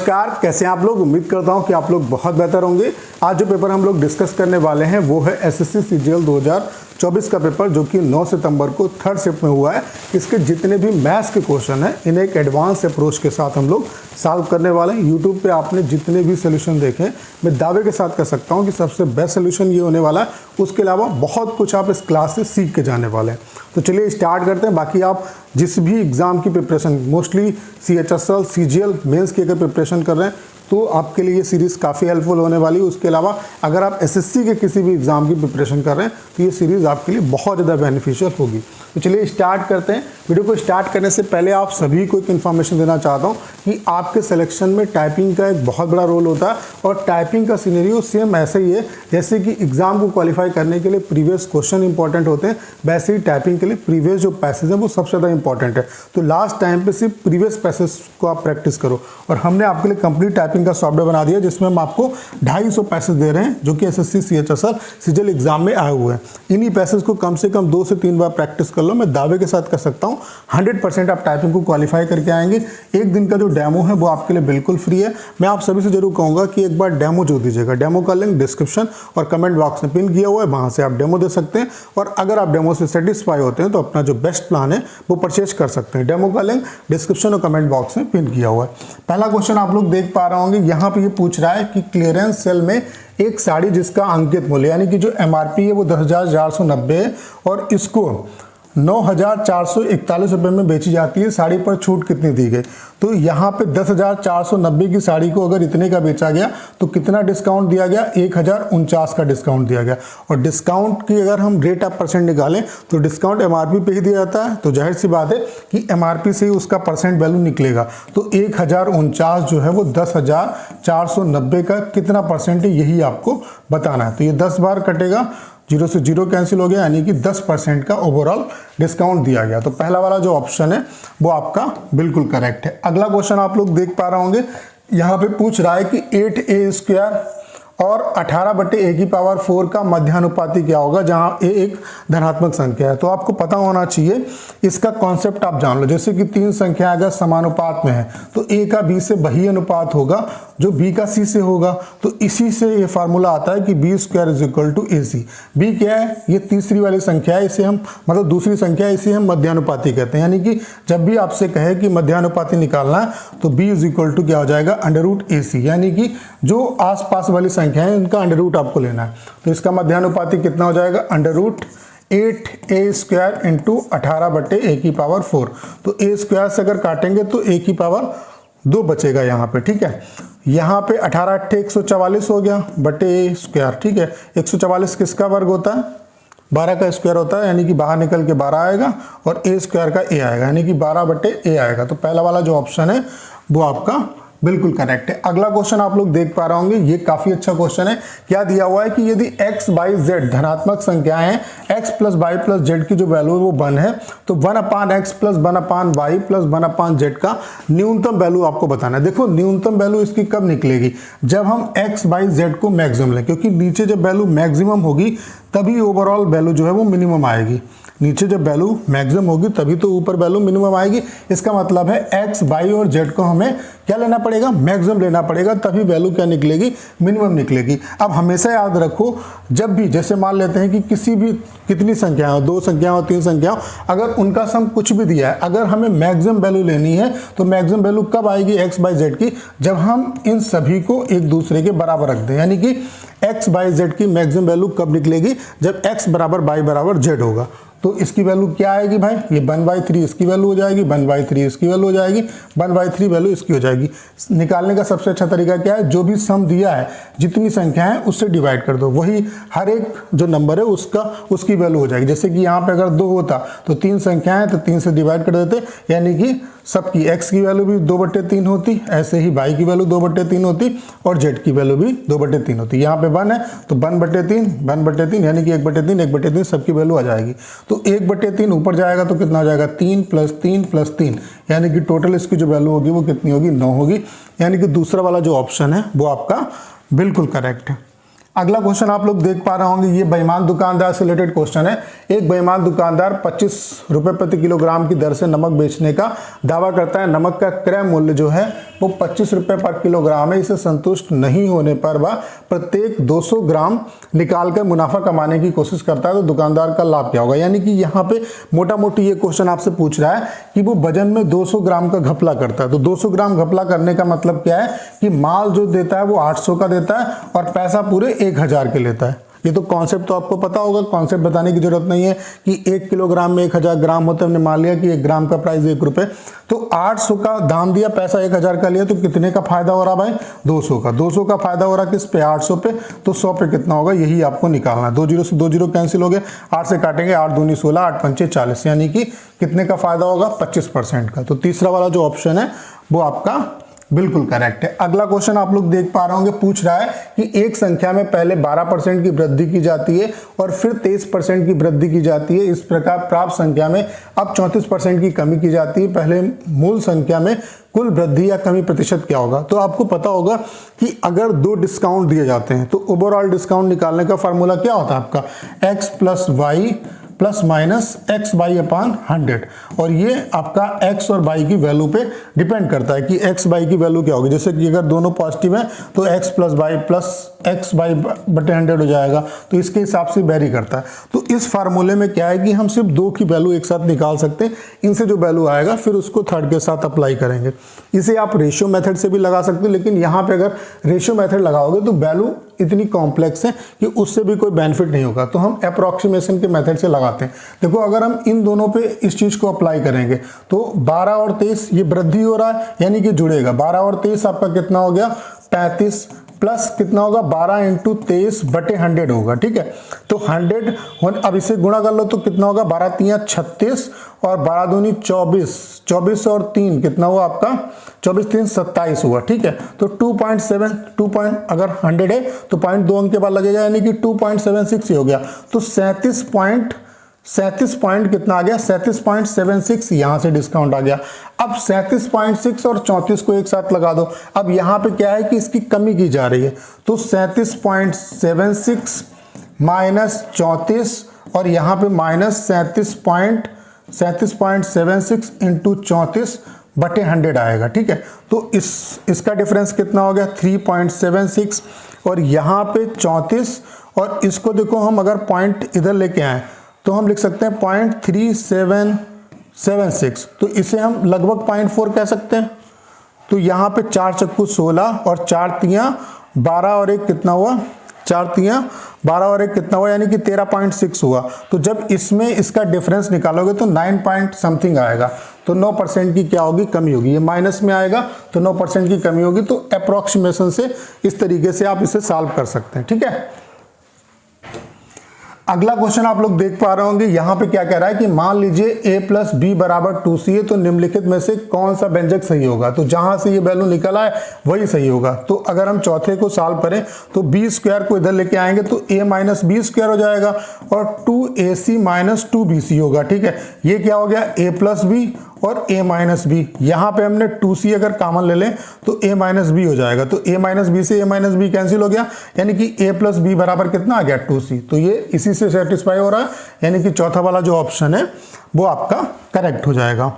नमस्कार, कैसे हैं आप लोग। उम्मीद करता हूं कि आप लोग बहुत बेहतर होंगे। आज जो पेपर हम लोग डिस्कस करने वाले हैं वो है एसएससी सीजीएल 2024 का पेपर, जो कि 9 सितंबर को थर्ड शिफ्ट में हुआ है। इसके जितने भी मैथ्स के क्वेश्चन हैं इन्हें एक एडवांस अप्रोच के साथ हम लोग सॉल्व करने वाले हैं। यूट्यूब पे आपने जितने भी सोल्यूशन देखे, मैं दावे के साथ कह सकता हूँ कि सबसे बेस्ट सोल्यूशन ये होने वाला है। उसके अलावा बहुत कुछ आप इस क्लास से सीख के जाने वाले हैं। तो चलिए स्टार्ट करते हैं। बाकी आप जिस भी एग्ज़ाम की preparation, mostly CHSL CGL mains की अगर प्रिपरेशन कर रहे हैं तो आपके लिए ये सीरीज़ काफ़ी हेल्पफुल होने वाली है। उसके अलावा अगर आप SSC के किसी भी एग्ज़ाम की प्रिपरेशन कर रहे हैं तो ये सीरीज़ आपके लिए बहुत ज़्यादा बेनिफिशियल होगी। तो चलिए स्टार्ट करते हैं। वीडियो को स्टार्ट करने से पहले आप सभी को एक इन्फॉर्मेशन देना चाहता हूँ कि आपके सिलेक्शन में टाइपिंग का एक बहुत बड़ा रोल होता है, और टाइपिंग का सिनेरियो सेम ऐसे ही है जैसे कि एग्ज़ाम को क्वालिफाई करने के लिए प्रीवियस क्वेश्चन इंपॉर्टेंट होते हैं, वैसे ही टाइपिंग के लिए प्रीवियस जो पैसेज हैं वो सबसे ज़्यादा इंपॉर्टेंट है। तो लास्ट टाइम पे सिर्फ प्रीवियस पैसेज को आप प्रैक्टिस करो, और हमने आपके लिए कंप्लीट टाइपिंग का सॉफ्टवेयर बना दिया जिसमें हम आपको 250 पैसेज दे रहे हैं जो कि SSC CHSL CGL एग्जाम में आए हुए हैं। इन्हीं पैसेज को कम से कम 2 से 3 बार प्रैक्टिस कर लो। मैं दावे के साथ कह सकता हूँ 100% आप टाइपिंग को क्वालिफाई करके आएंगे। एक दिन का जो डेमो है वो आपके लिए बिल्कुल फ्री है। मैं आप सभी से जरूर कहूँगा कि एक बार डेमो जो दीजिएगा। डेमो का लिंक डिस्क्रिप्शन और कमेंट बॉक्स में पिन किया हुआ है, वहाँ से आप डेमो दे सकते हैं। और अगर आप डेमो से सेटिस्फाई होते हैं तो अपना जो बेस्ट प्लान है वो परचेज कर सकते हैं। डेमो का लिंक डिस्क्रिप्शन और कमेंट बॉक्स में पिन किया हुआ है। पहला क्वेश्चन आप लोग देख पा रहे होंगे, यहाँ पे ये पूछ रहा है कि क्लियरेंस सेल में एक साड़ी जिसका अंकित मूल्य यानी कि जो MRP है वो 10,490 है और इसको 9,441 रुपये में बेची जाती है। साड़ी पर छूट कितनी दी गई? तो यहाँ पे 10,490 की साड़ी को अगर इतने का बेचा गया तो कितना डिस्काउंट दिया गया? 1,049 का डिस्काउंट दिया गया। और डिस्काउंट की अगर हम रेट ऑफ परसेंट निकालें तो डिस्काउंट MRP पे ही दिया जाता है, तो जाहिर सी बात है कि MRP से ही उसका परसेंट वैल्यू निकलेगा। तो 1,049 जो है वो 10,490 का कितना परसेंट है यही आपको बताना है। तो ये 10 बार कटेगा, 0 से 0 कैंसिल हो गया, यानी कि 10% का ओवरऑल डिस्काउंट दिया गया। तो पहला वाला जो ऑप्शन है वो आपका बिल्कुल करेक्ट है। अगला क्वेश्चन आप लोग देख पा रहे होंगे, यहाँ पे पूछ रहा है कि 8a² और 18/a⁴ का मध्यानुपाती क्या होगा, जहां a एक धनात्मक संख्या है। तो आपको पता होना चाहिए, इसका कॉन्सेप्ट आप जान लो। जैसे कि 3 संख्या अगर समानुपात में है तो a का b से वही अनुपात होगा जो b का c से होगा। तो इसी से ये फार्मूला आता है कि b² = AC। b क्या है? ये तीसरी वाली संख्या है, इसे हम मतलब दूसरी संख्या है, इसे हम मध्यानुपाती कहते हैं। यानी कि जब भी आपसे कहे कि मध्यानुपाती निकालना है तो b = क्या हो जाएगा? √AC। यानी कि जो आसपास वाली संख्या है उनका अंडर आपको लेना है। तो इसका मध्यानुपाती कितना हो जाएगा? √8a² × 18/a⁴। तो a² से अगर काटेंगे तो a⁴ बचेगा यहाँ पे, ठीक है। यहाँ पे 18 144 हो गया बटे a², ठीक है। 144 किसका वर्ग होता है? 12 का स्क्वायर होता है, यानी कि बाहर निकल के 12 आएगा और a² का a आएगा, यानी कि 12/a आएगा। तो पहला वाला जो ऑप्शन है वो आपका बिल्कुल करेक्ट है। अगला क्वेश्चन आप लोग देख पा रहे होंगे, ये काफी अच्छा क्वेश्चन है। क्या दिया हुआ है कि यदि x, y, z धनात्मक संख्याएं हैं, x + y + z की जो वैल्यू है वो 1 है, तो 1/x + 1/y + 1/z का न्यूनतम वैल्यू आपको बताना है। देखो न्यूनतम वैल्यू इसकी कब निकलेगी? जब हम x, y, z को मैक्सिमम लें, क्योंकि नीचे जब वैल्यू मैक्सिमम होगी तभी ओवरऑल वैल्यू जो है वो मिनिमम आएगी। नीचे जब वैल्यू मैक्सिमम होगी तभी तो ऊपर वैल्यू मिनिमम आएगी। इसका मतलब है x, y और z को हमें क्या लेना पड़ेगा? मैक्सिमम लेना पड़ेगा, तभी वैल्यू क्या निकलेगी? मिनिमम निकलेगी। अब हमेशा याद रखो, जब भी जैसे मान लेते हैं कि किसी भी कितनी संख्या हो, 2 संख्या हो, 3 संख्या हो, अगर उनका सम कुछ भी दिया है, अगर हमें मैक्सिमम वैल्यू लेनी है तो मैक्सिमम वैल्यू कब आएगी x, y, z की? जब हम इन सभी को एक दूसरे के बराबर रख दें। यानी कि x, y, z की मैक्सिमम वैल्यू कब निकलेगी? जब x = y = z होगा। तो इसकी वैल्यू क्या आएगी भाई? ये 1/3 इसकी वैल्यू हो जाएगी, 1/3 इसकी वैल्यू हो जाएगी, 1/3 वैल्यू इसकी हो जाएगी। निकालने का सबसे अच्छा तरीका क्या है? जो भी सम दिया है, जितनी संख्या है उससे डिवाइड कर दो, वही हर एक जो नंबर है उसकी वैल्यू हो जाएगी। जैसे कि यहाँ पे अगर 2 होता तो 3 संख्याएं हैं तो 3 से डिवाइड कर देते, यानी कि सबकी x की वैल्यू भी 2/3 होती, ऐसे ही y की वैल्यू 2/3 होती और z की वैल्यू भी 2/3 होती। यहाँ पे 1 है तो 1/3 यानी कि 1/3 1/3 सबकी वैल्यू आ जाएगी। तो 1/3 ऊपर जाएगा तो कितना हो जाएगा? 3 + 3 + 3, यानी कि टोटल इसकी जो वैल्यू होगी वो कितनी होगी? 9 होगी। यानी कि दूसरा वाला जो ऑप्शन है वो आपका बिल्कुल करेक्ट है। अगला क्वेश्चन आप लोग देख पा रहे होंगे, ये बेईमान दुकानदार से रिलेटेड क्वेश्चन है। एक बेईमान दुकानदार 25 रुपए प्रति किलोग्राम की दर से नमक बेचने का दावा करता है। नमक का क्रय मूल्य जो है वो 25 रुपए पर किलोग्राम है। इसे संतुष्ट नहीं होने पर वह प्रत्येक 200 ग्राम निकालकर मुनाफा कमाने की कोशिश करता है, तो दुकानदार का लाभ क्या होगा। यानी कि यहाँ पे मोटा मोटी ये क्वेश्चन आपसे पूछ रहा है कि वो वजन में 200 ग्राम का घपला करता है। तो 200 ग्राम घपला करने का मतलब क्या है कि माल जो देता है वो 800 का देता है और पैसा पूरे 1000 के लेता है। ये तो कॉन्सेप्ट तो आपको पता होगा, कॉन्सेप्ट बताने की जरूरत नहीं है कि 1 किलोग्राम में 1000 ग्राम होता है। हमने मान लिया कि 1 ग्राम का प्राइस 1 रुपए, तो 800 का दाम दिया, पैसा 1000 का लिया, तो कितने का फायदा हो रहा भाई, 200 का। 200 का फायदा हो रहा किस पे, 800 पे, तो 100 पे कितना होगा यही आपको निकालना है। 2 जीरो से 2 जीरो कैंसिल हो गए, 8 से काटेंगे, 8 दूनी 16, 8 पंचे 40, यानी कि कितने का फायदा होगा, 25% का। तो तीसरा वाला जो ऑप्शन है वो आपका बिल्कुल करेक्ट है। अगला क्वेश्चन आप लोग देख पा रहे होंगे, पूछ रहा है कि एक संख्या में पहले 12% की वृद्धि की जाती है और फिर 23% की वृद्धि की जाती है। इस प्रकार प्राप्त संख्या में अब 34% की कमी की जाती है। पहले मूल संख्या में कुल वृद्धि या कमी प्रतिशत क्या होगा। तो आपको पता होगा कि अगर 2 डिस्काउंट दिए जाते हैं तो ओवरऑल डिस्काउंट निकालने का फॉर्मूला क्या होता है आपका, x plus y plus minus x by upon 100, और ये आपका x और y की वैल्यू पे डिपेंड करता है कि x y की वैल्यू क्या होगी। जैसे कि अगर दोनों पॉजिटिव है तो x plus y plus x by बटे 100 हो जाएगा, तो इसके हिसाब से वेरी करता है। तो इस फार्मूले में क्या है कि हम सिर्फ 2 की वैल्यू एक साथ निकाल सकते हैं। इनसे जो वैल्यू आएगा फिर उसको थर्ड के साथ अप्लाई करेंगे। इसे आप रेशियो मेथड से भी लगा सकते हैं, लेकिन यहाँ पे अगर रेशियो मेथड लगाओगे तो वैल्यू इतनी कॉम्प्लेक्स है कि उससे भी कोई बेनिफिट नहीं होगा। तो हम अप्रोक्सीमेशन के मेथड से लगाते हैं। देखो अगर हम इन दोनों पे इस चीज को अप्लाई करेंगे तो 12 और 23 ये वृद्धि हो रहा है, यानी कि जुड़ेगा। 12 और 23 आपका कितना हो गया, 35 प्लस कितना होगा, 12 इंटू 23 बटे 100 होगा। ठीक है, तो 100 अब इसे गुणा कर लो तो कितना होगा, 12 3 36 और 12 दूनी 24, 24 और 3 कितना हुआ आपका, 24 3 27 हुआ। ठीक है, तो 2.7 अगर 100 है तो 0.2 अंक के बाद लगेगा, यानी कि 2.76 ही हो गया। तो 37 पॉइंट कितना आ गया, 37.76 यहां से डिस्काउंट आ गया। अब 37.6 और 34 को एक साथ लगा दो। अब यहां पे क्या है कि इसकी कमी की जा रही है, तो 37.76 माइनस 34 और यहां पे माइनस 37.76 इंटू 34 बटे 100 आएगा। ठीक है, तो इसका डिफरेंस कितना हो गया, 3.76 और यहाँ पे 34, और इसको देखो हम अगर पॉइंट इधर लेके आए तो हम लिख सकते हैं 0.3776, तो इसे हम लगभग 0.4 कह सकते हैं। तो यहाँ पे 4 चक्कू 16 और 4 तियां 12 और 1 कितना हुआ, 4 तियां 12 और 1 कितना हुआ, यानी कि 13.6 हुआ। तो जब इसमें इसका डिफरेंस निकालोगे तो 9 पॉइंट समथिंग आएगा, तो 9% की क्या होगी, कमी होगी। ये माइनस में आएगा तो 9% की कमी होगी। तो अप्रोक्सीमेशन से इस तरीके से आप इसे सॉल्व कर सकते हैं। ठीक है, अगला क्वेश्चन आप लोग देख पा रहे होंगे, यहां पे क्या कह रहा है कि मान लीजिए a प्लस बी बराबर 2c है, तो निम्नलिखित में से कौन सा व्यंजक सही होगा। तो जहां से ये वैल्यू निकल आए वही सही होगा। तो अगर हम चौथे को सॉल्व करें तो बी स्क्वायर को इधर लेके आएंगे तो a माइनस बी स्क्वायर हो जाएगा और 2ac माइनस 2bc होगा। ठीक है, ये क्या हो गया, a प्लस बी और a माइनस बी। यहाँ पे हमने 2c अगर कॉमन ले लें तो a माइनस बी हो जाएगा, तो a माइनस बी से a माइनस बी कैंसिल हो गया, यानी कि a प्लस बी बराबर कितना आ गया, 2c। तो ये इसी से सेटिस्फाई हो रहा है, यानी कि चौथा वाला जो ऑप्शन है वो आपका करेक्ट हो जाएगा।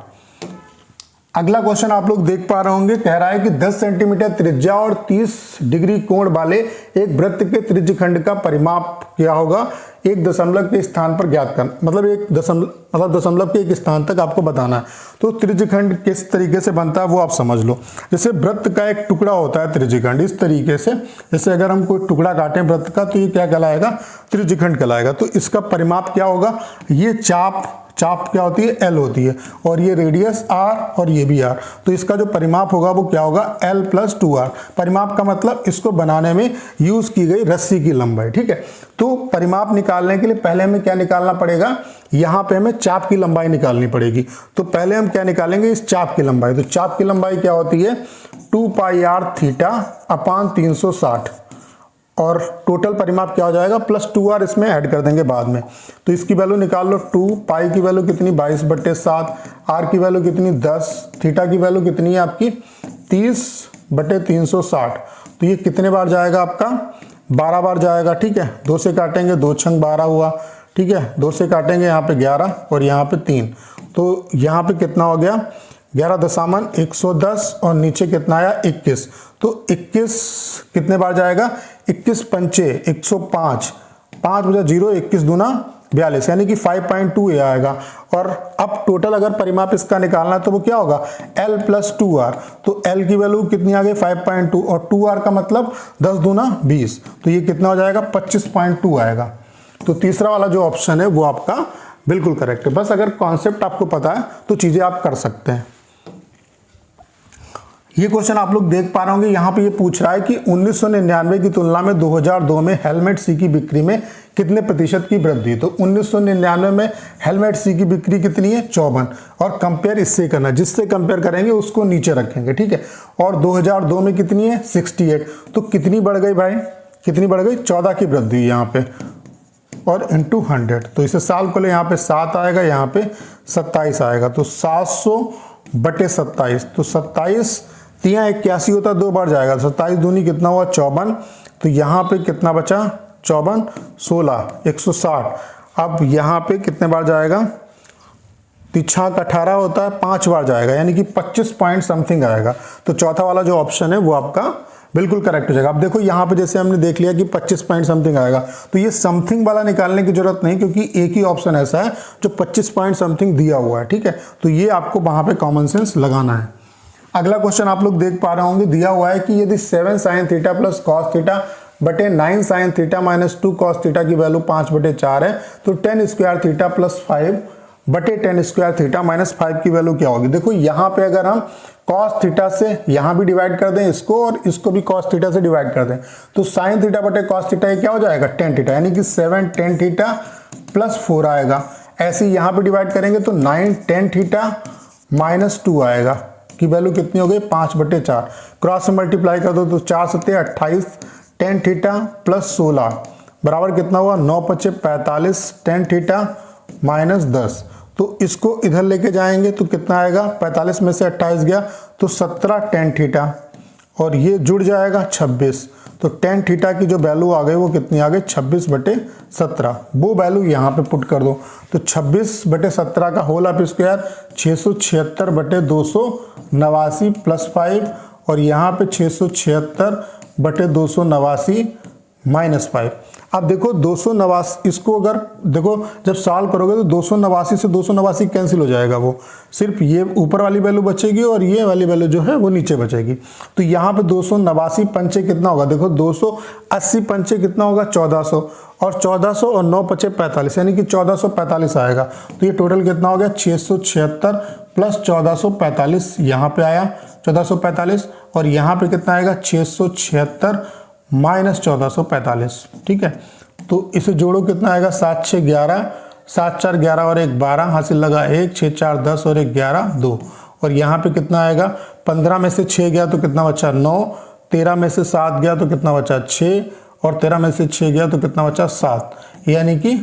अगला क्वेश्चन आप लोग देख पा रहे होंगे, कह रहा है कि 10 सेंटीमीटर त्रिज्या और 30 डिग्री कोण वाले एक वृत्त के त्रिज्यखंड का परिमाप क्या होगा, एक दशमलव के स्थान पर ज्ञात करना, मतलब दशमलव के एक स्थान तक आपको बताना है। तो त्रिज्यखंड किस तरीके से बनता है वो आप समझ लो। जैसे वृत्त का एक टुकड़ा होता है त्रिज्यखंड, इस तरीके से, जैसे अगर हम कोई टुकड़ा काटें वृत्त का तो ये क्या कहलाएगा, त्रिज्यखंड कहलाएगा। तो इसका परिमाप क्या होगा, ये चाप क्या होती है, L होती है, और ये रेडियस R और ये भी R। तो इसका जो परिमाप होगा वो क्या होगा, L प्लस 2R। परिमाप का मतलब इसको बनाने में यूज की गई रस्सी की लंबाई। ठीक है, तो परिमाप निकालने के लिए पहले हमें क्या निकालना पड़ेगा, यहाँ पे हमें चाप की लंबाई निकालनी पड़ेगी। तो पहले हम क्या निकालेंगे, इस चाप की लंबाई। तो चाप की लंबाई क्या होती है, 2 पाई r थीटा अपान 360, और टोटल परिमाप क्या हो जाएगा, प्लस 2r इसमें ऐड कर देंगे बाद में। तो इसकी वैल्यू निकाल लो, 2 पाई की वैल्यू कितनी 22/7, r की वैल्यू कितनी 10, थीटा की वैल्यू कितनी है आपकी 30/360। तो ये कितने बार जाएगा आपका, 12 बार जाएगा, ठीक है। 2 से काटेंगे, 2 छंग 12 हुआ, ठीक है। 2 से काटेंगे यहाँ पे 11 और यहाँ पे 3, तो यहाँ पे कितना हो गया 11 दशामन 110 और नीचे कितना आया 21। तो 21 कितने बार जाएगा, 21 पंचे 105, 5 बजा 0, 21 दूना 42, यानी कि 5.2 ये आएगा। और अब टोटल अगर परिमाप इसका निकालना है तो वो क्या होगा L प्लस 2R, तो L की वैल्यू कितनी आ गई 5.2 और 2R का मतलब 10 दूना 20, तो ये कितना हो जाएगा 25.2 आएगा। तो तीसरा वाला जो ऑप्शन है वो आपका बिल्कुल करेक्ट है। बस अगर कॉन्सेप्ट आपको पता है तो चीजें आप कर सकते हैं। ये क्वेश्चन आप लोग देख पा रहे होंगे, यहाँ पे ये पूछ रहा है कि 1999 की तुलना में 2002 में हेलमेट सी की बिक्री में कितने प्रतिशत की वृद्धि हुई। तो 1999 में हेलमेट सी की बिक्री कितनी है 54, और कंपेयर इससे करना, जिससे कंपेयर करेंगे उसको नीचे रखेंगे, ठीक है। और 2002 में कितनी है 68, तो कितनी बढ़ गई भाई, कितनी बढ़ गई 14 की वृद्धि हुई यहाँ पे, और इंटू 100, तो इसे साल को ले यहाँ पे 7 आएगा, यहाँ पे 27 आएगा, तो 700 बटे 27, तो 27 तिया 81 होता है, 2 बार जाएगा, 27 दूनी कितना हुआ 54, तो यहाँ पे कितना बचा 54 16 160। अब यहाँ पे कितने बार जाएगा, 3 18 होता है, 5 बार जाएगा, यानी कि 25 पॉइंट समथिंग आएगा। तो चौथा वाला जो ऑप्शन है वो आपका बिल्कुल करेक्ट हो जाएगा। अब देखो यहाँ पे जैसे हमने देख लिया कि 25 पॉइंट समथिंग आएगा, तो ये समथिंग वाला निकालने की जरूरत नहीं, क्योंकि एक ही ऑप्शन ऐसा है जो 25 पॉइंट समथिंग दिया हुआ है, ठीक है। तो ये आपको वहां पे कॉमन सेंस लगाना है। अगला क्वेश्चन आप लोग देख पा रहे होंगे, दिया हुआ है कि यदि 7 sin theta plus cos theta बटे 9 sin theta minus 2 cos theta की वैल्यू 5/4 है, तो 10 स्क्वायर थीटा प्लस 5 बटे 10 स्क्वायर थीटा माइनस 5 की वैल्यू क्या होगी। देखो यहाँ पे अगर हम कॉस थीटा से यहाँ भी डिवाइड कर दें इसको, और इसको भी कॉस थीटा से डिवाइड कर दें, तो साइन थीटा बटे कॉस थीटा ये क्या हो जाएगा 10 थीटा, यानी कि 7 10 थीटा प्लस 4 आएगा। ऐसे यहाँ पे डिवाइड करेंगे तो 9 10 थीटा माइनस 2 आएगा, की वैल्यू कितनी हो गई 5/4। क्रॉस से मल्टीप्लाई कर दो तो 4 7 28, 10 थीटा प्लस 16 बराबर कितना हुआ 9 5 45, 10 थीटा माइनस 10। तो इसको इधर लेके जाएंगे तो कितना आएगा, 45 में से 28 गया तो 17 10 थीटा, और ये जुड़ जाएगा 26, तो 10 थीटा की जो वैल्यू आ गई वो कितनी आ गई 26/17। वो वैल्यू यहाँ पे पुट कर दो, तो 26/17 का होल ऑफ स्क्वायर 676/289 प्लस 5, और यहाँ पे 676/289 माइनस 5। अब देखो 289, इसको अगर देखो जब सॉल्व करोगे तो 289 से 289 कैंसिल हो जाएगा, वो सिर्फ ये ऊपर वाली वैल्यू बचेगी और ये वाली वैल्यू जो है वो नीचे बचेगी। तो यहाँ पे 289 पंचे कितना होगा, देखो 280 पंचे कितना होगा 1400, और 1400 और 9 5 45, यानी कि 1445 आएगा। तो ये टोटल कितना हो गया 676 प्लस 1445, यहाँ पे आया 1445, और यहाँ पे कितना आएगा 676 माइनस 1445, ठीक है। तो इसे जोड़ो कितना आएगा 7 6 11, 7 4 11 और 1 12, हासिल लगा 1 6 4 10 और 1 11 2, और यहाँ पे कितना आएगा 15 में से 6 गया तो कितना बचा 9, 13 में से 7 गया तो कितना बचा 6, और 13 में से 6 गया तो कितना बचा 7, यानी कि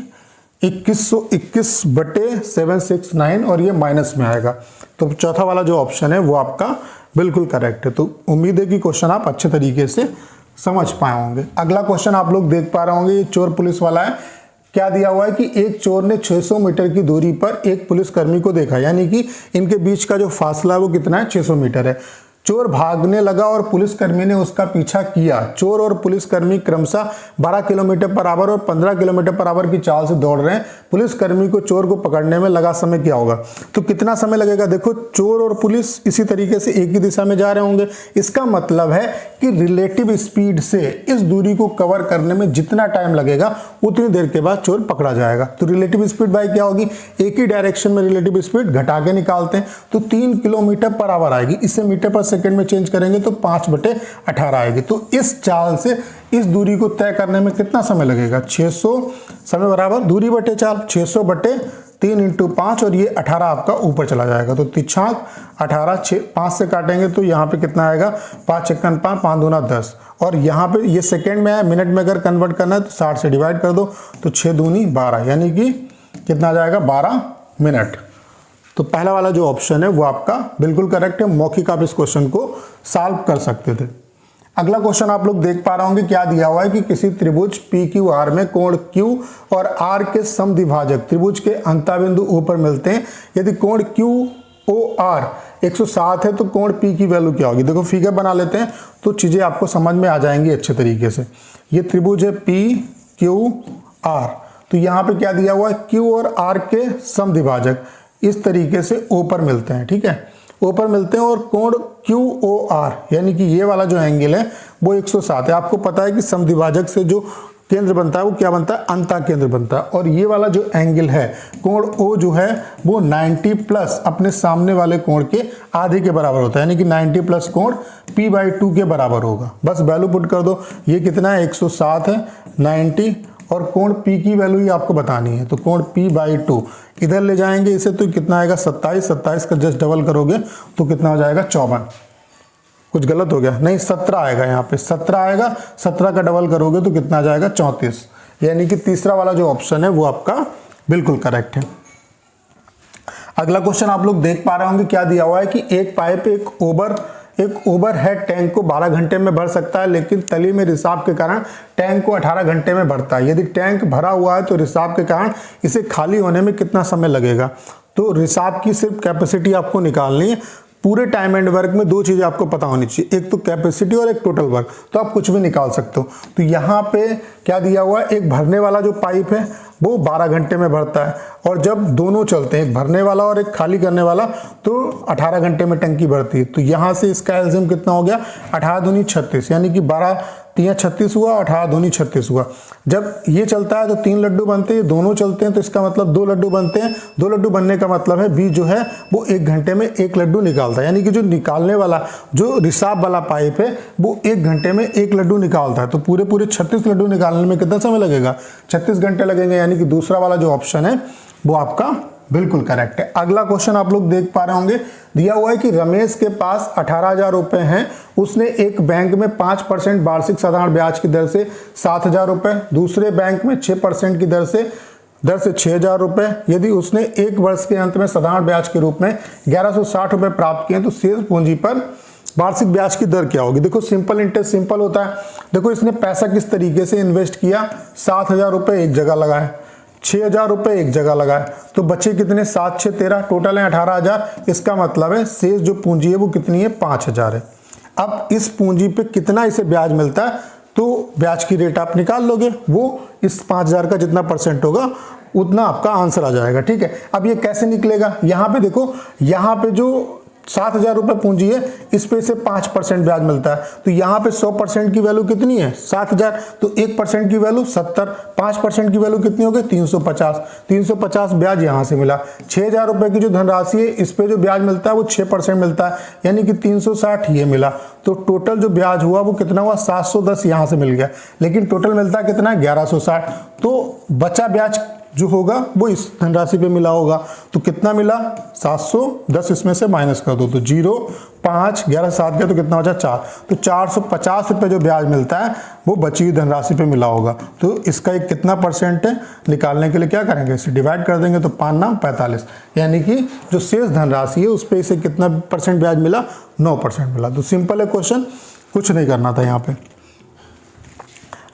2121/769, और ये माइनस में आएगा। तो चौथा वाला जो ऑप्शन है वो आपका बिल्कुल करेक्ट है। तो उम्मीद है कि क्वेश्चन आप अच्छे तरीके से समझ पाए होंगे। अगला क्वेश्चन आप लोग देख पा रहे होंगे, ये चोर पुलिस वाला है। क्या दिया हुआ है कि एक चोर ने 600 मीटर की दूरी पर एक पुलिसकर्मी को देखा, यानी कि इनके बीच का जो फासला है वो कितना है 600 मीटर है। चोर भागने लगा और पुलिसकर्मी ने उसका पीछा किया। चोर और पुलिसकर्मी क्रमशः 12 किलोमीटर पर आवर और 15 किलोमीटर पर आवर की चाल से दौड़ रहे हैं। पुलिसकर्मी को चोर को पकड़ने में लगा समय क्या होगा, तो कितना समय लगेगा। देखो चोर और पुलिस इसी तरीके से एक ही दिशा में जा रहे होंगे, इसका मतलब है कि रिलेटिव स्पीड से इस दूरी को कवर करने में जितना टाइम लगेगा उतनी देर के बाद चोर पकड़ा जाएगा। तो रिलेटिव स्पीड बाय क्या होगी, एक ही डायरेक्शन में रिलेटिव स्पीड घटा के निकालते हैं तो 3 किलोमीटर पर आवर आएगी। इसे मीटर पर सेकंड में चेंज करेंगे तो 5/18 आएगी। तो इस चाल से इस दूरी को तय करने में कितना समय लगेगा, 600 समय बराबर दूरी बटे चाल, 600 बटे 3 × 5, और ये 18 आपका ऊपर चला जाएगा। तो 18 5 से काटेंगे तो यहाँ पे कितना आएगा 5 × 5 5 दूना 10, और यहाँ पे ये सेकेंड में है, मिनट में अगर कन्वर्ट करना है तो 60 से डिवाइड कर दो तो 6 दूनी 12, यानी कि कितना आ जाएगा 12 मिनट। तो पहला वाला जो ऑप्शन है वो आपका बिल्कुल करेक्ट है। मौखिक आप इस क्वेश्चन को सॉल्व कर सकते थे। अगला क्वेश्चन आप लोग देख पा रहे होंगे, क्या दिया हुआ है कि किसी त्रिभुज पी क्यू आर में कोण Q और R के समद्विभाजक त्रिभुज के अंतःबिंदु O पर मिलते हैं। यदि कोण QOR 107 है तो कोण P की वैल्यू क्या होगी। देखो फिगर बना लेते हैं तो चीजें आपको समझ में आ जाएंगी अच्छे तरीके से। ये त्रिभुज है PQR, तो यहाँ पे क्या दिया हुआ है, Q और R के समद्विभाजक इस तरीके से O पर मिलते हैं, ठीक है, O पर मिलते हैं और कोण QOR यानी कि ये वाला जो एंगल है वो 107 है। आपको पता है कि समद्विभाजक से जो केंद्र बनता है वो क्या बनता है, अंतः केंद्र बनता है। और ये वाला जो एंगल है कोण O जो है वो 90 प्लस अपने सामने वाले कोण के आधे के बराबर होता है, यानी कि 90 प्लस कोण P/2 के बराबर होगा। बस वैल्यू पुट कर दो, ये कितना है 107 है, 90 और कोण P की वैल्यू ही आपको बतानी है। तो कोण P/2 इधर ले जाएंगे इसे तो कितना आएगा 27, 27 का जस्ट डबल करोगे तो कितना हो जाएगा 54। कुछ गलत हो गया, नहीं 17 आएगा, यहाँ पे 17 आएगा, 17 का डबल करोगे तो कितना आ जाएगा 34। यानी कि तीसरा वाला जो ऑप्शन है वो आपका बिल्कुल करेक्ट है। अगला क्वेश्चन आप लोग देख पा रहे होंगे, क्या दिया हुआ है कि एक पाइप एक ओवर हेड टैंक को 12 घंटे में भर सकता है, लेकिन तली में रिसाव के कारण टैंक को 18 घंटे में भरता है। यदि टैंक भरा हुआ है तो रिसाव के कारण इसे खाली होने में कितना समय लगेगा। तो रिसाव की सिर्फ कैपेसिटी आपको निकालनी है। पूरे टाइम एंड वर्क में दो चीजें आपको पता होनी चाहिए, एक तो कैपेसिटी और एक टोटल वर्क, तो आप कुछ भी निकाल सकते हो। तो यहाँ पे क्या दिया हुआ है, एक भरने वाला जो पाइप है वो 12 घंटे में भरता है, और जब दोनों चलते हैं एक भरने वाला और एक खाली करने वाला तो 18 घंटे में टंकी भरती है। तो यहाँ से इसका एलसीएम कितना हो गया 18 दूनी 36, यानी कि 12 3 36 हुआ, 18 दूनी 36 हुआ। जब ये चलता है तो 3 लड्डू बनते हैं, दोनों चलते हैं तो इसका मतलब 2 लड्डू बनते हैं। 2 लड्डू बनने का मतलब है बी जो है वो 1 घंटे में 1 लड्डू निकालता है, यानी कि जो निकालने वाला जो रिसाव वाला पाइप है वो 1 घंटे में 1 लड्डू निकालता है। तो पूरे 36 लड्डू निकालने में कितना समय लगेगा, 36 घंटे लगेंगे, यानी कि दूसरा वाला जो ऑप्शन है वो आपका बिल्कुल करेक्ट है। अगला क्वेश्चन आप लोग देख पा रहे होंगे, दिया हुआ है कि रमेश के पास 18,000 रुपए हैं, उसने एक बैंक में 5% वार्षिक साधारण ब्याज की दर से 7,000 रुपए, दूसरे बैंक में 6% की दर से 6,000 रुपए। यदि उसने एक वर्ष के अंत में साधारण ब्याज के रूप में 1160 रुपए प्राप्त किए तो शेष पूंजी पर वार्षिक ब्याज की दर क्या होगी। देखो सिंपल इंटरेस्ट सिंपल होता है। देखो इसने पैसा किस तरीके से इन्वेस्ट किया, 7,000 रुपए एक जगह लगाए, 6,000 रुपए एक जगह लगाए, तो बचे कितने 7 6 13, टोटल है 18,000। इसका मतलब है शेष जो पूंजी है वो कितनी है 5,000 है। अब इस पूंजी पे कितना इसे ब्याज मिलता है तो ब्याज की रेट आप निकाल लोगे, वो इस 5,000 का जितना परसेंट होगा उतना आपका आंसर आ जाएगा, ठीक है। अब ये कैसे निकलेगा, यहाँ पे देखो, यहाँ पे जो 7,000 रुपए पूंजी है इस पे से 5% ब्याज मिलता है, तो यहाँ पे 100% की वैल्यू कितनी है 7,000, तो 1% की वैल्यू 70, 5% की वैल्यू कितनी हो गई 350 ब्याज यहाँ से मिला। 6,000 रुपए की जो धनराशि है इस पे जो ब्याज मिलता है वो 6% मिलता है, यानी कि 360 ये मिला। तो टोटल जो ब्याज हुआ वो कितना हुआ 710 यहाँ से मिल गया, लेकिन टोटल मिलता कितना है 1160। तो बचा ब्याज जो होगा वो इस धनराशि पे मिला होगा, तो कितना मिला 710, इसमें से माइनस कर दो तो 0 5 11 7 गया तो कितना हो जाए 4, तो 450 रुपये जो ब्याज मिलता है वो बची हुई धनराशि पे मिला होगा। तो इसका एक कितना परसेंट है निकालने के लिए क्या करेंगे, इसे डिवाइड कर देंगे तो 5 9 45, यानी कि जो शेष धनराशि है उस पर इसे कितना परसेंट ब्याज मिला 9% मिला। तो सिंपल है क्वेश्चन, कुछ नहीं करना था यहाँ पे।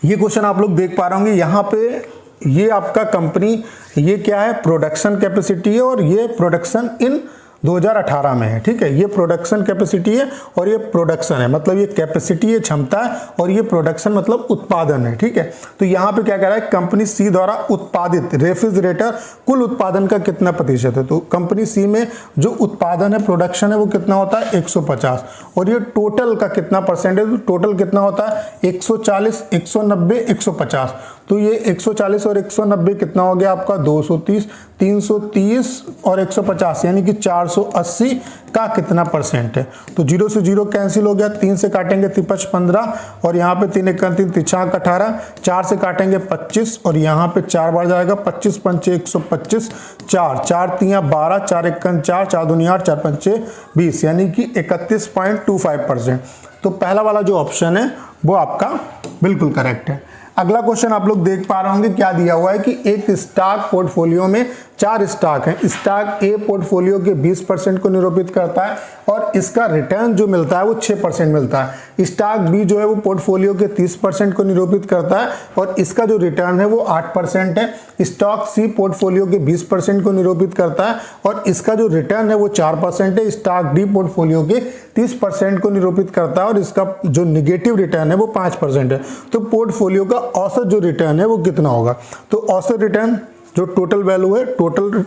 ये क्वेश्चन आप लोग देख पा रहे होंगे, यहाँ पे ये आपका कंपनी, ये क्या है प्रोडक्शन कैपेसिटी है और ये प्रोडक्शन इन 2018 में है, ठीक है। ये प्रोडक्शन कैपेसिटी है और ये प्रोडक्शन है, मतलब ये कैपेसिटी है क्षमता है, और ये प्रोडक्शन मतलब उत्पादन है, ठीक है। तो यहाँ पे क्या कह रहा है, कंपनी सी द्वारा उत्पादित रेफ्रिजरेटर कुल उत्पादन का कितना प्रतिशत है। तो कंपनी सी में जो उत्पादन है प्रोडक्शन है वो कितना होता है 150, और ये टोटल का कितना परसेंट है, तो टोटल कितना होता है 140 190 150। तो ये 140 और 190 कितना हो गया आपका 230, 330 और 150 यानी कि 480 का कितना परसेंट है। तो 0 से 0 कैंसिल हो गया, 3 से काटेंगे 3 15, और यहाँ पे 3 1 3 3 18, 4 से काटेंगे 25, और यहाँ पे 4 बार जाएगा 25 पंचे 125, 4 4 3 12, 4 1 4, 4 2 8, 4 5 20, यानी कि 31.25%। तो पहला वाला जो ऑप्शन है वो आपका बिल्कुल करेक्ट है। अगला क्वेश्चन आप लोग देख पा रहे होंगे, क्या दिया हुआ है कि एक स्टॉक पोर्टफोलियो में 4 स्टॉक हैं। स्टॉक ए पोर्टफोलियो के 20% को निरूपित करता है और इसका रिटर्न जो मिलता है वो 6% मिलता है। स्टॉक बी जो है वो पोर्टफोलियो के 30% को निरूपित करता है और इसका जो रिटर्न है वो 8% है। स्टॉक सी पोर्टफोलियो के 20% को निरूपित करता है और इसका जो रिटर्न है वो 4% है। स्टॉक डी पोर्टफोलियो के 30% को निरूपित करता है और इसका जो निगेटिव रिटर्न है वो 5% है। तो पोर्टफोलियो का औसत जो रिटर्न है वो कितना होगा? तो औसत रिटर्न जो टोटल वैल्यू है, टोटल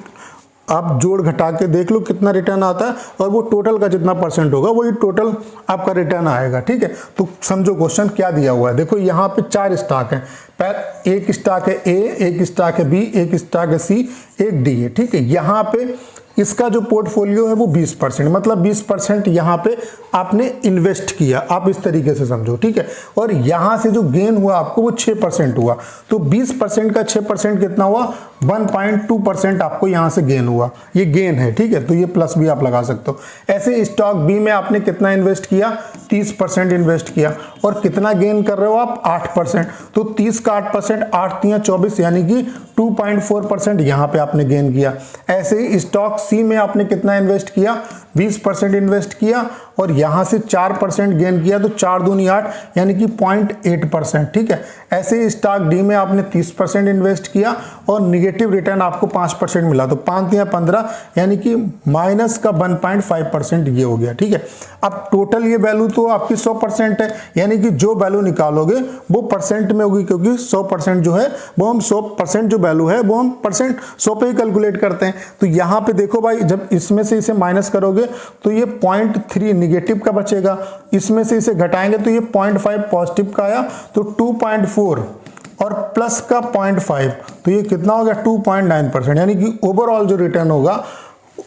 आप जोड़ घटा के देख लो कितना रिटर्न आता है और वो टोटल का जितना परसेंट होगा वही टोटल आपका रिटर्न आएगा। ठीक है, तो समझो क्वेश्चन क्या दिया हुआ है। देखो यहाँ पे 4 स्टॉक हैं, एक स्टॉक है ए, एक स्टॉक है बी, एक स्टॉक है सी, एक डी है। ठीक है, यहाँ पे इसका जो पोर्टफोलियो है वो 20%, मतलब 20% यहाँ पे आपने इन्वेस्ट किया, आप इस तरीके से समझो। ठीक है, और यहाँ से जो गेन हुआ आपको वो 6% हुआ, तो 20% का 6% कितना हुआ? 1.2% आपको यहाँ से गेन हुआ, ये गेन है। ठीक है, तो ये प्लस भी आप लगा सकते हो। ऐसे स्टॉक बी में आपने कितना इन्वेस्ट किया? 30% इन्वेस्ट किया और कितना गेन कर रहे हो आप? 8%। तो 30 का 8%, 8 या 24, यानी कि 2.4% यहाँ पे आपने गेन किया। ऐसे ही स्टॉक सी में आपने कितना इन्वेस्ट किया? 20% इन्वेस्ट किया और यहाँ से 4% गेन किया, तो 4 दूनी 8 यानी कि 0.8%। ठीक है, ऐसे ही स्टॉक डी में आपने 30% इन्वेस्ट किया और निगेटिव रिटर्न आपको 5% मिला, तो 5 या 15 यानी कि माइनस का 1.5% ये हो गया। ठीक है, अब टोटल ये वैल्यू तो आपकी 100% है, यानी कि जो वैल्यू निकालोगे वो परसेंट में होगी, क्योंकि 100% जो है वो हम 100% जो वैल्यू है वो हम परसेंट 100 पे ही कैलकुलेट करते हैं। तो यहाँ पे देखो भाई, जब इसमें से इसे माइनस करोगे तो ये 0.3 निगेटिव का बचेगा, इसमें से इसे घटाएंगे तो ये 0.5 पॉजिटिव का आया, तो 2.4 और प्लस का 0.5, तो ये कितना हो गया? 2.9%, यानी कि ओवरऑल जो रिटर्न होगा,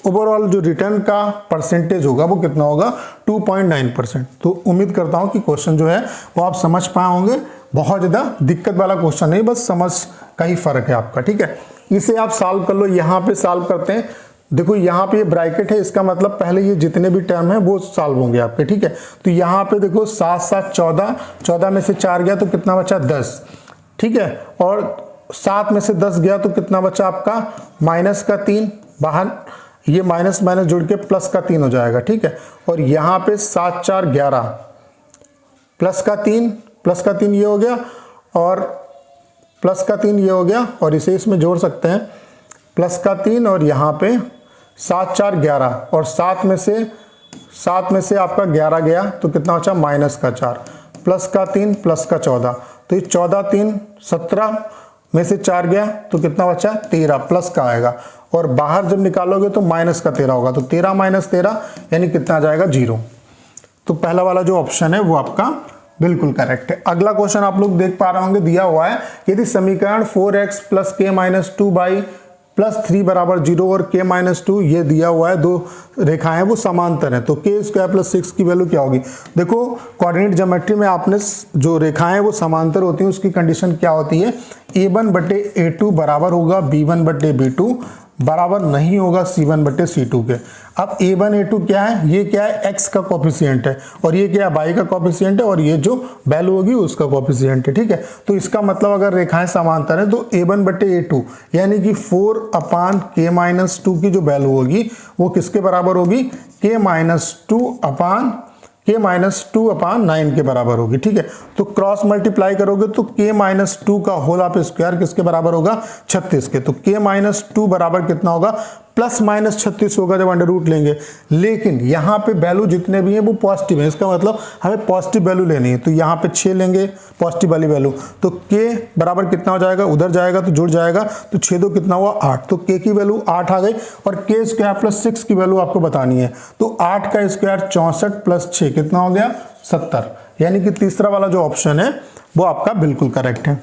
ओवरऑल जो रिटर्न का परसेंटेज होगा वो कितना होगा? 2.9%। तो उम्मीद करता हूं कि क्वेश्चन जो है वो आप समझ पाए होंगे। बहुत ज़्यादा दिक्कत वाला क्वेश्चन नहीं, बस समझ का ही फर्क है आपका। ठीक है, इसे आप सॉल्व कर लो। यहाँ पे सॉल्व करते हैं, देखो यहाँ पे ये ब्रैकेट है, इसका मतलब पहले ये जितने भी टर्म है वो सॉल्व होंगे आपके। ठीक है, तो यहाँ पे देखो 7 7 14, 14 में से 4 गया तो कितना बचा? 10। ठीक है, और 7 में से 10 गया तो कितना बचा आपका? माइनस का 3, बाहर ये माइनस माइनस जुड़ के प्लस का 3 हो जाएगा। ठीक है, और यहाँ पे 7 4 11, प्लस का 3 ये हो गया और प्लस का 3 ये हो गया, और इसे इसमें जोड़ सकते हैं, प्लस का 3 और यहाँ पे 7 4 11, और 7 में से आपका 11 गया तो कितना बचा? माइनस का 4, प्लस का 3, प्लस का 14, तो ये 14 3 17 में से 4 गया तो कितना बचा? 13, प्लस का आएगा, और बाहर जब निकालोगे तो माइनस का 13 होगा, तो 13 माइनस 13 यानी कितना आ जाएगा? 0। तो पहला वाला जो ऑप्शन है वो आपका बिल्कुल करेक्ट है। अगला क्वेश्चन आप लोग देख पा रहे होंगे, दिया हुआ है यदि समीकरण 4x + k - 2y + 3 = 0 और k - 2 ये दिया हुआ है, दो रेखाएं वो समांतर हैं, तो k² + 6 की वैल्यू क्या होगी? देखो कोऑर्डिनेट ज्योमेट्री में आपने जो रेखाएं वो समांतर होती हैं उसकी कंडीशन क्या होती है? a1/a2 बराबर होगा b1/b2, बराबर नहीं होगा c1/c2 के। अब a1 a2 क्या है? ये क्या है? x का कोफिशिएंट है, और ये क्या है? y का कोफिशिएंट है, और ये जो वैल्यू होगी उसका कोफिशिएंट है। ठीक है, तो इसका मतलब अगर रेखाएं समांतर है तो a1/a2 यानी कि 4/k - 2 की जो वैल्यू होगी वो किसके बराबर होगी? k - 2/9 के बराबर होगी। ठीक है, तो क्रॉस मल्टीप्लाई करोगे तो k - 2 का होल ऑफ स्क्वायर किसके बराबर होगा? 36 के। तो k - 2 बराबर कितना होगा? +-36 होगा जब अंडर रूट लेंगे, लेकिन यहाँ पे वैल्यू जितने भी हैं वो पॉजिटिव है, इसका मतलब हमें पॉजिटिव वैल्यू लेनी है, तो यहाँ पे 6 लेंगे पॉजिटिव वाली वैल्यू, तो k बराबर कितना हो जाएगा? उधर जाएगा तो जुड़ जाएगा, तो 6 2 कितना हुआ? 8, तो k की वैल्यू 8 आ गई, और k² + 6 की वैल्यू आपको बतानी है, तो 8 का स्क्वायर 64 + 6 कितना हो गया? 70, यानी कि तीसरा वाला जो ऑप्शन है वो आपका बिल्कुल करेक्ट है।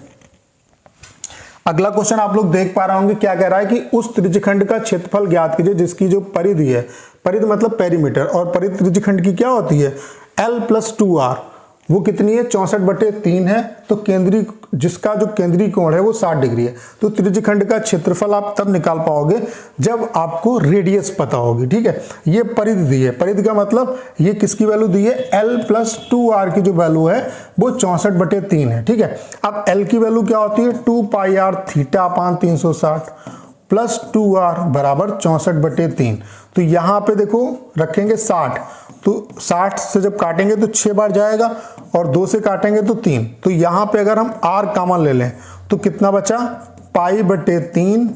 अगला क्वेश्चन आप लोग देख पा रहे होंगे, क्या कह रहा है कि उस त्रिज्यखंड का क्षेत्रफल ज्ञात कीजिए जिसकी जो परिधि है, परिधि मतलब पेरीमीटर, और परिधि त्रिज्यखंड की क्या होती है? L + 2R, वो कितनी है 64/3 है। तो केंद्रीय जिसका जो केंद्रीय कोण है वो 60 डिग्री है। तो त्रिज्यखंड का क्षेत्रफल आप तब निकाल पाओगे जब आपको रेडियस पता होगी, ठीक है। ये परिधि दी है, परिधि का मतलब ये किसकी वैल्यू दी है, L + 2r की जो वैल्यू है वो 64/3 है, ठीक है। अब L की वैल्यू क्या होती है 2πr theta upon 360 plus 2r बराबर 64/3। तो यहाँ पे देखो रखेंगे 60, तो 60 से जब काटेंगे तो 6 बार जाएगा और 2 से काटेंगे तो 3। तो यहाँ पे अगर हम r कॉमन ले लें तो कितना बचा π/3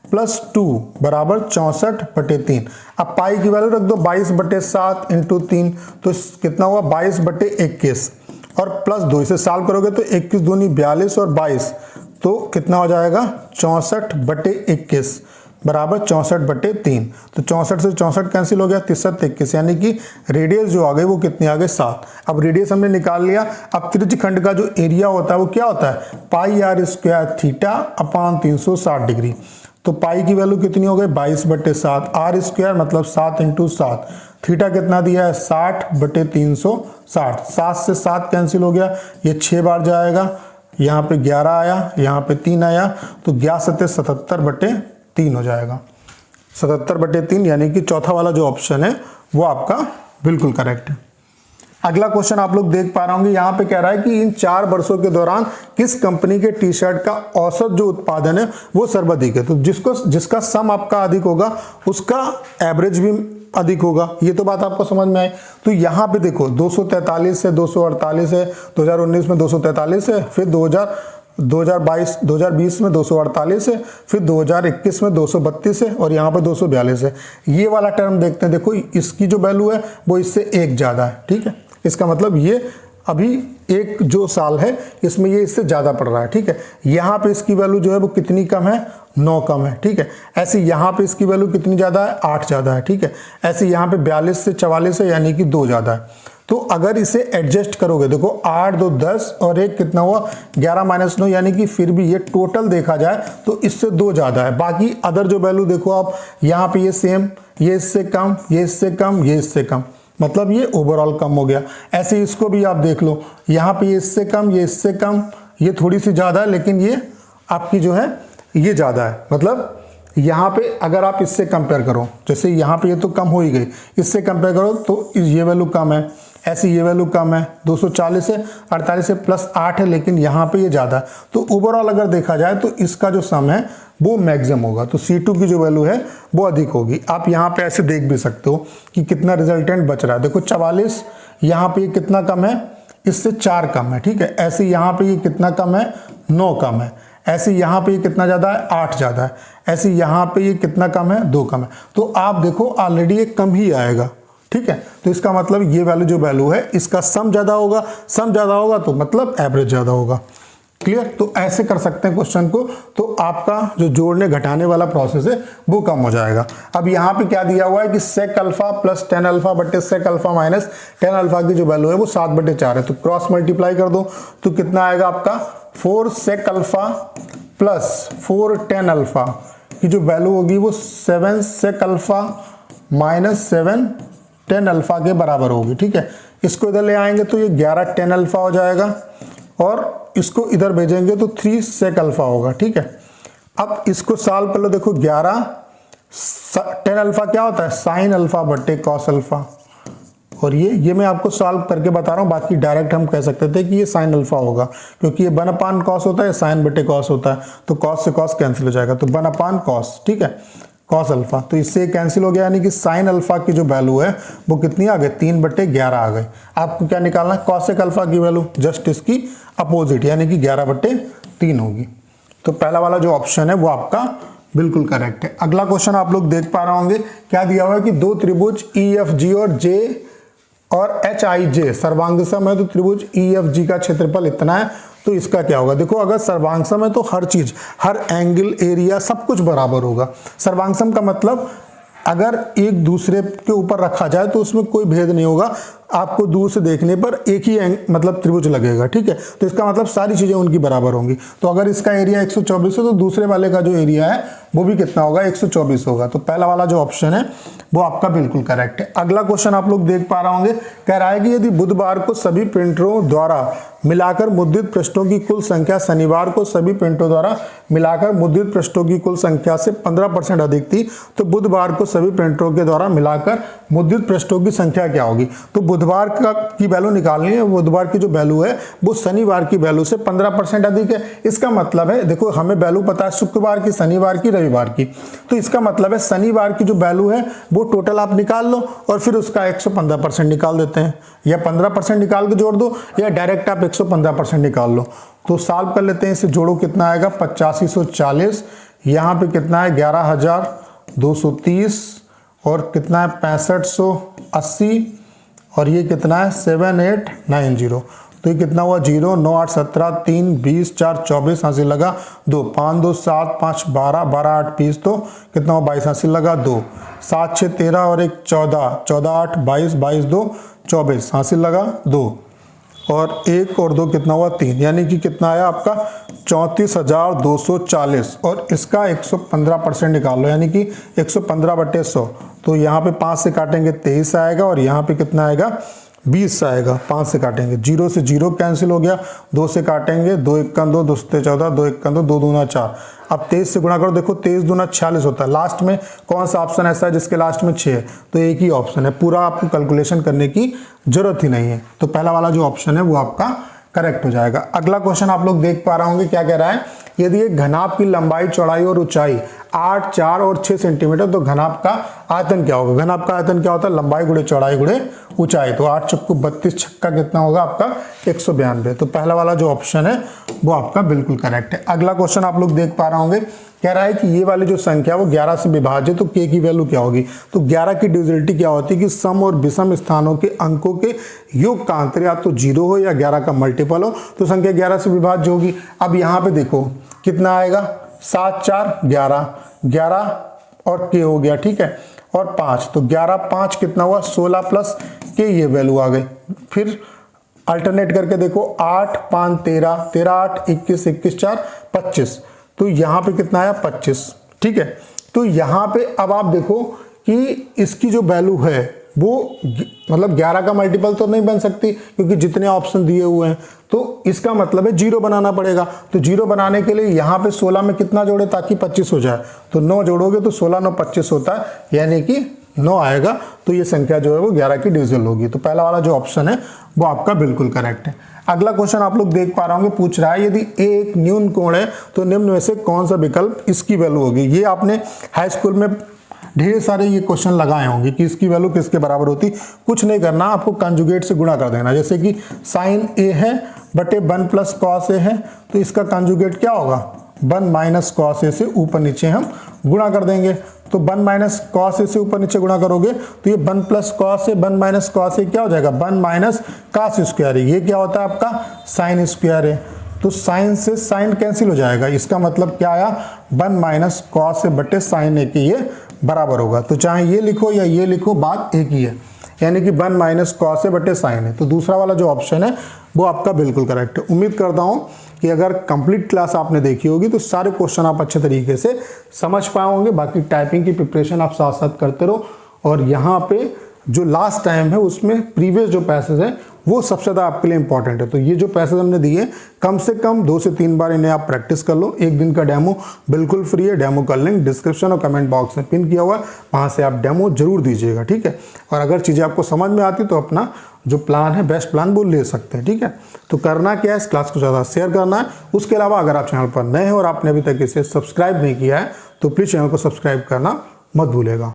प्लस 2 बराबर 64/3। अब पाई की वैल्यू रख दो 22/7 × 3, तो कितना हुआ 22/21 और प्लस 2 इसे सॉल्व करोगे तो 21 दूनी 42 और 22, तो कितना हो जाएगा 64/21 बराबर 64/3। तो 64 से 64 कैंसिल हो गया, 63/21, यानी कि रेडियस जो आ गई वो कितनी आ गई 7। अब रेडियस हमने निकाल लिया। अब त्रिज्यखंड का जो एरिया होता है वो क्या होता है πr² थीटा अपान 360 डिग्री। तो पाई की वैल्यू कितनी हो गई 22/7, r² मतलब 7 × 7, थीटा कितना दिया है 60/360। 7 से 7 कैंसिल हो गया, ये 6 बार जाएगा, यहाँ पे 11 आया, यहाँ पे 3 आया, तो 11×7 = 77/3 हो जाएगा। 77/3 यानी कि चौथा वाला जो ऑप्शन है वो आपका बिल्कुल करेक्ट है। अगला क्वेश्चन आप लोग देख पा रहे होंगे, यहाँ पे कह रहा है कि इन 4 वर्षों के दौरान किस कंपनी के टी शर्ट का औसत जो उत्पादन है वो सर्वाधिक है। तो जिसका सम आपका अधिक होगा उसका एवरेज भी अधिक होगा। ये तो बात आपको समझ में आई। तो यहाँ पे देखो 243 है, 248 है, 2019 में 243 है, फिर 2020 में 248 है, फिर 2021 में 232 है और यहाँ पे 242 है। ये वाला टर्म देखते हैं, देखो इसकी जो वैल्यू है वो इससे 1 ज़्यादा है, ठीक है। इसका मतलब ये अभी एक जो साल है इसमें ये इससे ज़्यादा पड़ रहा है, ठीक है। यहाँ पे इसकी वैल्यू जो है वो कितनी कम है 9 कम है, ठीक है। ऐसे यहाँ पे इसकी वैल्यू कितनी ज़्यादा है 8 ज़्यादा है, ठीक है। ऐसे यहाँ पे 42 से 44 है यानी कि 2 ज़्यादा है। तो अगर इसे एडजस्ट करोगे, देखो 8 2 10 और 1 कितना हुआ 11 - 9, यानी कि फिर भी ये टोटल देखा जाए तो इससे 2 ज़्यादा है। बाकी अदर जो वैल्यू देखो आप यहाँ पे ये सेम, ये इससे कम, ये इससे कम, ये इससे कम, मतलब ये ओवरऑल कम हो गया। ऐसे इसको भी आप देख लो, यहाँ पे ये इससे कम, ये इससे कम, ये थोड़ी सी ज़्यादा है, लेकिन ये आपकी जो है ये ज़्यादा है। मतलब यहाँ पे अगर आप इससे कंपेयर करो, जैसे यहाँ पे ये तो कम हो ही गई, इससे कंपेयर करो तो ये वैल्यू कम है, ऐसी ये वैल्यू कम है, 240 है, 48 है, प्लस 8 है, लेकिन यहाँ पे ये ज़्यादा है। तो ओवरऑल अगर देखा जाए तो इसका जो सम है वो मैक्सिमम होगा, तो C2 की जो वैल्यू है वो अधिक होगी। आप यहाँ पे ऐसे देख भी सकते हो कि कितना रिजल्टेंट बच रहा है। देखो 44, यहाँ पे ये कितना कम है, इससे 4 कम है, ठीक है। ऐसे यहाँ पे ये कितना कम है 9 कम है, ऐसे यहाँ पे ये कितना ज़्यादा है 8 ज़्यादा है, ऐसे यहाँ पे ये कितना कम है 2 कम है। तो आप देखो ऑलरेडी ये कम ही आएगा, ठीक है। तो इसका मतलब ये वैल्यू जो वैल्यू है इसका सम ज़्यादा होगा, सम ज़्यादा होगा तो मतलब एवरेज ज़्यादा होगा। क्लियर। तो ऐसे कर सकते हैं क्वेश्चन को, तो आपका जो जोड़ने घटाने वाला प्रोसेस है वो कम हो जाएगा। अब यहाँ पे क्या दिया हुआ है कि sec alpha plus tan alpha बटे sec alpha minus tan alpha की जो वैल्यू है वो 7/4 है। तो क्रॉस मल्टीप्लाई कर दो तो कितना आएगा आपका 4 sec alpha plus 4 tan alpha की जो वैल्यू होगी वो 7 sec alpha minus 7 tan alpha के बराबर होगी, ठीक है। इसको इधर ले आएंगे तो ये 11 tan अल्फा हो जाएगा और इसको इधर भेजेंगे तो 3 sec अल्फा होगा, ठीक है। अब इसको सॉल्व कर लो, देखो 11 tan अल्फा क्या होता है sin अल्फा बटे cos अल्फा, और ये मैं आपको सॉल्व करके बता रहा हूँ। बाकी डायरेक्ट हम कह सकते थे कि ये sin अल्फा होगा, क्योंकि ये 1/cos होता है, sin बटे cos होता है, तो cos से cos कैंसिल हो जाएगा, तो 1/cos, ठीक है, cos अल्फा। तो इससे कैंसिल हो गया, यानी कि sin अल्फा की जो वैल्यू है वो कितनी आ गई 3/11 आ गई। आपको क्या निकालना है cos अल्फा की वैल्यू, जस्ट इसकी अपोजिट, यानी कि 11/3 होगी। तो पहला वाला जो ऑप्शन है वो आपका बिल्कुल करेक्ट है। अगला क्वेश्चन आप लोग देख पा रहे होंगे, क्या दिया हुआ है कि 2 त्रिभुज EFG और J और HIJ सर्वांगसम है, तो त्रिभुज EFG का क्षेत्रफल इतना है, तो इसका क्या होगा। देखो अगर सर्वांगसम है तो हर चीज, हर एंगल, एरिया सब कुछ बराबर होगा। सर्वांगसम का मतलब अगर एक दूसरे के ऊपर रखा जाए तो उसमें कोई भेद नहीं होगा। आपको दूर से देखने पर एक ही मतलब त्रिभुज लगेगा, ठीक है। तो इसका मतलब सारी चीजें उनकी बराबर होंगी। तो अगर इसका एरिया 124 है तो दूसरे वाले का जो एरिया है वो भी कितना होगा, 124 होगा। तो पहला वाला जो ऑप्शन है वो आपका बिल्कुल करेक्ट है। अगला क्वेश्चन आप लोग देख पा रहे होंगे, कह रहा है कि यदि बुधवार को सभी प्रिंटरों द्वारा मिलाकर मुद्रित पृष्ठों की कुल संख्या शनिवार को सभी प्रिंटरों द्वारा मिलाकर मुद्रित पृष्ठों की कुल संख्या से 15% अधिक थी, तो बुधवार को सभी प्रिंटरों के द्वारा मिलाकर मुद्रित पृष्ठों की संख्या क्या होगी। तो बुधवार की वैल्यू निकालनी है, बुधवार की जो वैल्यू है वो शनिवार की वैल्यू से 15% अधिक है। इसका मतलब है, देखो हमें वैल्यू पता है शुक्रवार की, शनिवार की, रविवार की, तो इसका मतलब है शनिवार की जो वैल्यू है वो टोटल आप निकाल लो और फिर उसका 115% निकाल देते हैं, या 15% निकाल के जोड़ दो, या डायरेक्ट आप 115% निकाल लो। तो सॉल्व कर लेते हैं, इसे जोड़ो, कितना आएगा 8540, यहाँ पे कितना है 11230 और कितना है 6580 और ये कितना है 7890। तो ये कितना हुआ 0 9 8 17 3 20 4 24 हासिल से लगा 2 5 2 7 5 12 12 8 20, तो कितना हुआ 22 हासिल से लगा 2 7 6 13 और 1 14 14 8 22 22 2 24 हासिल लगा 2 और 1 और 2 कितना हुआ 3, यानी कि कितना आया आपका 34,240 और इसका 115% निकाल लो, यानी कि 115/100। तो यहाँ पे 5 से काटेंगे 23 आएगा और यहाँ पे कितना आएगा 20 आएगा। 5 से काटेंगे, 0 से 0 कैंसिल हो गया, 2 से काटेंगे 2 1 2 2 7 14 2 1 2 2 दूना 4। अब 23 से गुणा करो, देखो 23 दूना 46 होता है। लास्ट में कौन सा ऑप्शन ऐसा है जिसके लास्ट में 6 है, तो एक ही ऑप्शन है, पूरा आपको कैलकुलेशन करने की जरूरत ही नहीं है। तो पहला वाला जो ऑप्शन है वो आपका करेक्ट हो जाएगा। अगला क्वेश्चन आप लोग देख पा रहे होंगे, क्या कह रहा है, यदि एक घनाभ की लंबाई चौड़ाई और ऊंचाई 8 4 और 6 सेंटीमीटर, तो घनाभ का आयतन क्या होगा। घनाभ का आयतन क्या होता है, लंबाई गुणे चौड़ाई गुणे ऊंचाई। तो 8 चक्कू 32 छक्का कितना होगा आपका 192। तो पहला वाला जो ऑप्शन है वो आपका बिल्कुल करेक्ट है। अगला क्वेश्चन आप लोग देख पा रहे होंगे, कह रहा है कि ये वाली जो संख्या वो 11 से विभाजित, तो k की वैल्यू क्या होगी। तो 11 की डिविजिबिलिटी क्या होती है कि सम और विषम स्थानों के अंकों के योग का अंतर या तो 0 हो या 11 का मल्टीपल हो, तो संख्या 11 से विभाज्य होगी। अब यहाँ पे देखो कितना आएगा 7 4 11 11 और k हो गया, ठीक है, और 5, तो 11 5 कितना हुआ 16 प्लस k, ये वैल्यू आ गई। फिर अल्टरनेट करके देखो 8 5 13 13 8 21 21 4 25, तो यहाँ पे कितना आया 25, ठीक है। तो यहाँ पे अब आप देखो कि इसकी जो वैल्यू है वो मतलब 11 का मल्टीपल तो नहीं बन सकती क्योंकि जितने ऑप्शन दिए हुए हैं, तो इसका मतलब है 0 बनाना पड़ेगा। तो 0 बनाने के लिए यहाँ पे 16 में कितना जोड़े ताकि 25 हो जाए, तो 9 जोड़ोगे तो 16 9 25 होता है, यानी कि 9 आएगा। तो ये संख्या जो है वो 11 की डिविजिबल होगी। तो पहला वाला जो ऑप्शन है वो आपका बिल्कुल करेक्ट है। अगला क्वेश्चन आप लोग देख पा रहे होंगे, पूछ रहा है यदि ए एक न्यून कोण है तो निम्न में से कौन सा विकल्प इसकी वैल्यू होगी। ये आपने हाई स्कूल में ढेर सारे ये क्वेश्चन लगाए होंगे कि इसकी वैल्यू किसके बराबर होती। कुछ नहीं करना, आपको कंजुगेट से गुणा कर देना। जैसे कि साइन ए है बटे 1 प्लस कॉस ए है, तो इसका कंजुगेट क्या होगा 1 माइनस कॉस ए से ऊपर नीचे हम गुणा कर देंगे। तो 1 माइनस कॉस ए से ऊपर नीचे गुणा करोगे तो ये 1 plus cos A 1 minus cos A क्या हो जाएगा 1 माइनस कॉस स्क्वायर है। ये क्या होता है आपका साइन स्क्वायर है। तो साइन से साइन कैंसिल हो जाएगा, इसका मतलब क्या आया 1 माइनस कॉस ए बटे साइन ए के ये बराबर होगा। तो चाहे ये लिखो या ये लिखो, बात एक ही है, यानी कि 1 माइनस कॉस ए बटे साइन है। तो दूसरा वाला जो ऑप्शन है वो आपका बिल्कुल करेक्ट है। उम्मीद करता हूँ कि अगर कंप्लीट क्लास आपने देखी होगी तो सारे क्वेश्चन आप अच्छे तरीके से समझ पाए होंगे। बाकी टाइपिंग की प्रिपरेशन आप साथ साथ करते रहो। और यहाँ पे जो लास्ट टाइम है उसमें प्रीवियस जो पैसेज है वो सबसे ज़्यादा आपके लिए इंपॉर्टेंट है। तो ये जो पैसेज हमने दिए कम से कम 2 से 3 बार इन्हें आप प्रैक्टिस कर लो। एक दिन का डेमो बिल्कुल फ्री है, डेमो का लिंक डिस्क्रिप्शन और कमेंट बॉक्स में पिन किया हुआ है, वहाँ से आप डेमो जरूर दीजिएगा, ठीक है। और अगर चीज़ें आपको समझ में आती तो अपना जो प्लान है बेस्ट प्लान वो ले सकते हैं, ठीक है। तो करना क्या है, इस क्लास को ज़्यादा शेयर करना है। उसके अलावा अगर आप चैनल पर नए हैं और आपने अभी तक इसे सब्सक्राइब नहीं किया है तो प्लीज़ चैनल को सब्सक्राइब करना मत भूलिएगा।